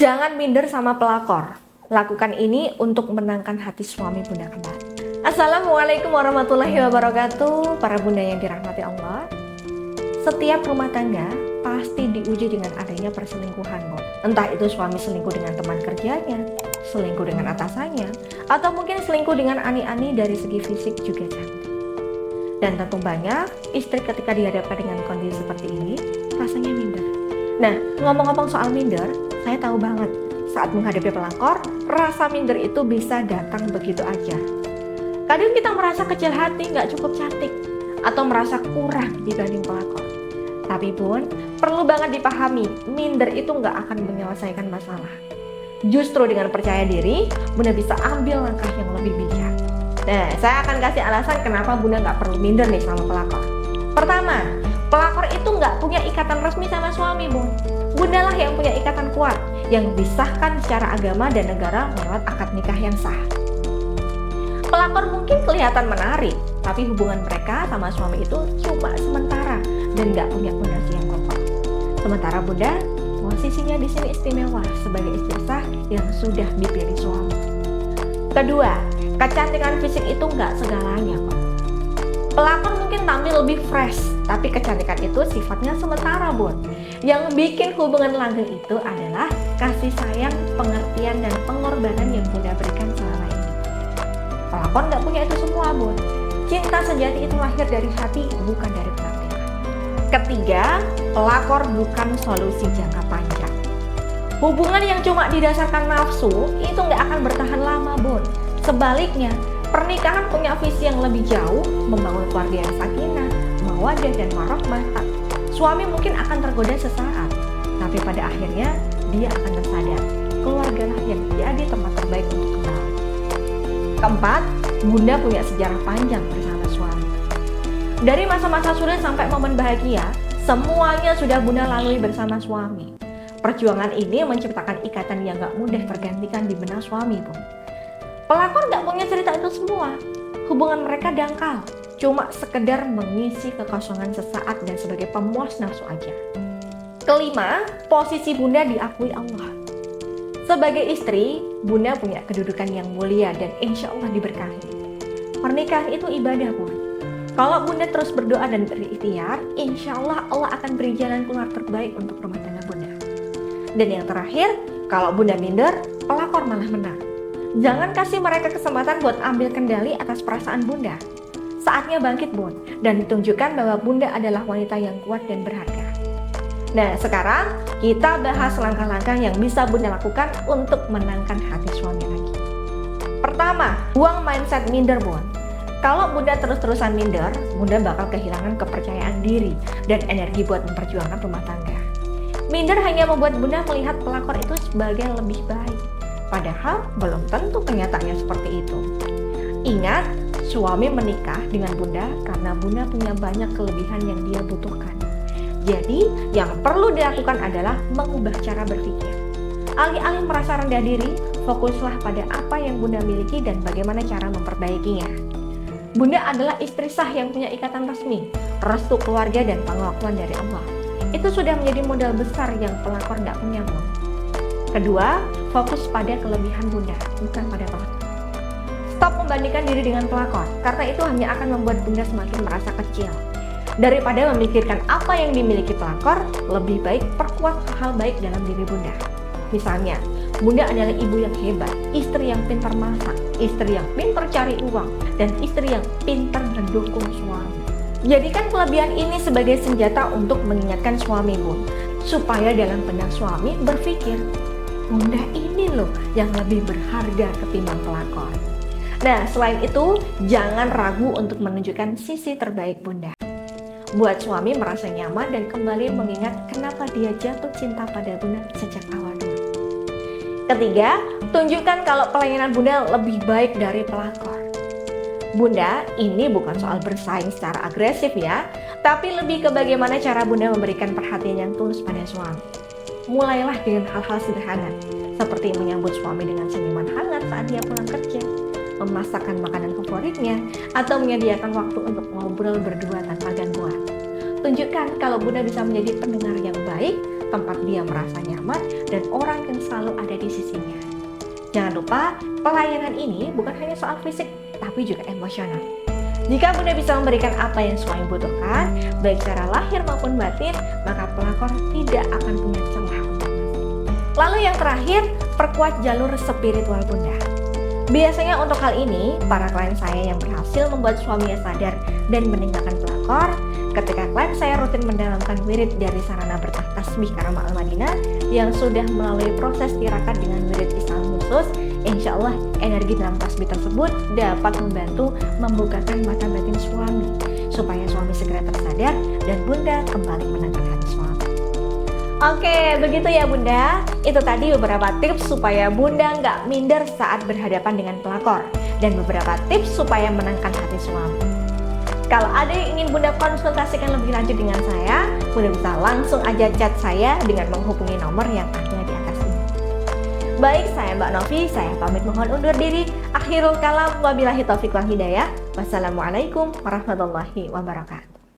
Jangan minder sama pelakor. Lakukan ini untuk menangkan hati suami bunda kembali. Assalamualaikum warahmatullahi wabarakatuh. Para bunda yang dirahmati Allah, setiap rumah tangga pasti diuji dengan adanya perselingkuhan, Bu. Entah itu suami selingkuh dengan teman kerjanya, selingkuh dengan atasannya, atau mungkin selingkuh dengan ani-ani dari segi fisik juga cantik. Dan tentu banyak istri ketika dihadapkan dengan kondisi seperti ini rasanya minder. Nah, ngomong-ngomong soal minder, saya tahu banget saat menghadapi pelakor, rasa minder itu bisa datang begitu aja. Kadang kita merasa kecil hati, nggak cukup cantik, atau merasa kurang dibanding pelakor. Tapi pun, perlu banget dipahami, minder itu nggak akan menyelesaikan masalah. Justru dengan percaya diri, Bunda bisa ambil langkah yang lebih bijak. Nah, saya akan kasih alasan kenapa Bunda nggak perlu minder nih sama pelakor. Pertama, pelakor itu nggak punya ikatan resmi sama suami, Bu. Bunda lah yang punya ikatan kuat, yang disahkan secara agama dan negara lewat akad nikah yang sah. Pelakor mungkin kelihatan menarik, tapi hubungan mereka sama suami itu cuma sementara dan nggak punya fondasi yang kokoh. Sementara Bunda, posisinya di sini istimewa sebagai istri sah yang sudah dipilih suami. Kedua, kecantikan fisik itu nggak segalanya kok. Pelakor mungkin tampil lebih fresh, tapi kecantikan itu sifatnya sementara, Bun. Yang bikin hubungan langgeng itu adalah kasih sayang, pengertian, dan pengorbanan yang Bunda berikan selama ini. Pelakor nggak punya itu semua, Bun. Cinta sejati itu lahir dari hati, bukan dari penampilan. Ketiga, pelakor bukan solusi jangka panjang. Hubungan yang cuma didasarkan nafsu itu nggak akan bertahan lama, Bun. Sebaliknya, pernikahan punya visi yang lebih jauh, membangun keluarga yang sakinah, mawaddah, dan warahmah. Suami mungkin akan tergoda sesaat, tapi pada akhirnya dia akan tersadar, keluargalah yang jadi tempat terbaik untuk kembali. Keempat, Bunda punya sejarah panjang bersama suami. Dari masa-masa sulit sampai momen bahagia, semuanya sudah Bunda lalui bersama suami. Perjuangan ini menciptakan ikatan yang gak mudah tergantikan di benak suami, Bu. Pelakor gak punya cerita itu semua. Hubungan mereka dangkal, cuma sekedar mengisi kekosongan sesaat dan sebagai pemuas nafsu aja. Kelima, posisi Bunda diakui Allah. Sebagai istri, Bunda punya kedudukan yang mulia dan insya Allah diberkahi. Pernikahan itu ibadah, Bun. Kalau Bunda terus berdoa dan berikhtiar, insya Allah Allah akan beri jalan keluar terbaik untuk rumah tangga Bunda. Dan yang terakhir, kalau Bunda minder, pelakor malah menang. Jangan kasih mereka kesempatan buat ambil kendali atas perasaan Bunda. Saatnya bangkit, Bun, dan ditunjukkan bahwa Bunda adalah wanita yang kuat dan berharga. Nah, sekarang kita bahas langkah-langkah yang bisa Bunda lakukan untuk menangkan hati suami lagi. Pertama, buang mindset minder, Bun. Kalau Bunda terus-terusan minder, Bunda bakal kehilangan kepercayaan diri dan energi buat memperjuangkan rumah tangga. Minder hanya membuat Bunda melihat pelakor itu sebagai lebih baik. Padahal belum tentu kenyataannya seperti itu. Ingat, suami menikah dengan Bunda karena Bunda punya banyak kelebihan yang dia butuhkan. Jadi, yang perlu dilakukan adalah mengubah cara berpikir. Alih-alih merasa rendah diri, fokuslah pada apa yang Bunda miliki dan bagaimana cara memperbaikinya. Bunda adalah istri sah yang punya ikatan resmi, restu keluarga, dan pengakuan dari Allah. Itu sudah menjadi modal besar yang pelakor nggak punya, Bu. Kedua, fokus pada kelebihan Bunda, bukan pada pelakor. Stop membandingkan diri dengan pelakor, karena itu hanya akan membuat Bunda semakin merasa kecil. Daripada memikirkan apa yang dimiliki pelakor, lebih baik perkuat hal baik dalam diri Bunda. Misalnya, Bunda adalah ibu yang hebat, istri yang pintar masak, istri yang pintar cari uang, dan istri yang pintar mendukung suami. Jadikan kelebihan ini sebagai senjata untuk mengingatkan suami, Bun, supaya dalam benak suami berpikir, Bunda ini loh yang lebih berharga ketimbang pelakor. Nah, selain itu, jangan ragu untuk menunjukkan sisi terbaik Bunda. Buat suami merasa nyaman dan kembali mengingat kenapa dia jatuh cinta pada Bunda sejak awal dulu. Ketiga, tunjukkan kalau pelayanan Bunda lebih baik dari pelakor. Bunda, ini bukan soal bersaing secara agresif ya, tapi lebih ke bagaimana cara Bunda memberikan perhatian yang tulus pada suami. Mulailah dengan hal-hal sederhana, seperti menyambut suami dengan senyuman hangat saat dia pulang kerja, memasakkan makanan favoritnya, atau menyediakan waktu untuk ngobrol berdua tanpa gangguan. Tunjukkan kalau Bunda bisa menjadi pendengar yang baik, tempat dia merasa nyaman, dan orang yang selalu ada di sisinya. Jangan lupa, pelayanan ini bukan hanya soal fisik, tapi juga emosional. Jika Bunda bisa memberikan apa yang suami butuhkan, baik secara lahir maupun batin, maka pelakor tidak akan punya celah untuk masuk. Lalu yang terakhir, perkuat jalur spiritual Bunda. Biasanya untuk hal ini, para klien saya yang berhasil membuat suaminya sadar dan meninggalkan pelakor, ketika klien saya rutin mendalamkan wirid dari sarana bertasbih Karama Al-Madinah yang sudah melalui proses tirakat dengan wirid Islam khusus, insya Allah energi dalam tasbih tersebut dapat membantu membukakan mata batin suami supaya suami segera tersadar dan Bunda kembali menangkan hati suami. Oke, begitu ya Bunda. Itu tadi beberapa tips supaya Bunda nggak minder saat berhadapan dengan pelakor dan beberapa tips supaya menangkan hati suami. Kalau ada yang ingin Bunda konsultasikan lebih lanjut dengan saya, Bunda bisa langsung aja chat saya dengan menghubungi nomor yang ada di atas ini. Baik, saya Mbak Novi, saya pamit mohon undur diri. Akhirul kalam, wabillahi taufiq wal hidayah. Wassalamualaikum warahmatullahi wabarakatuh.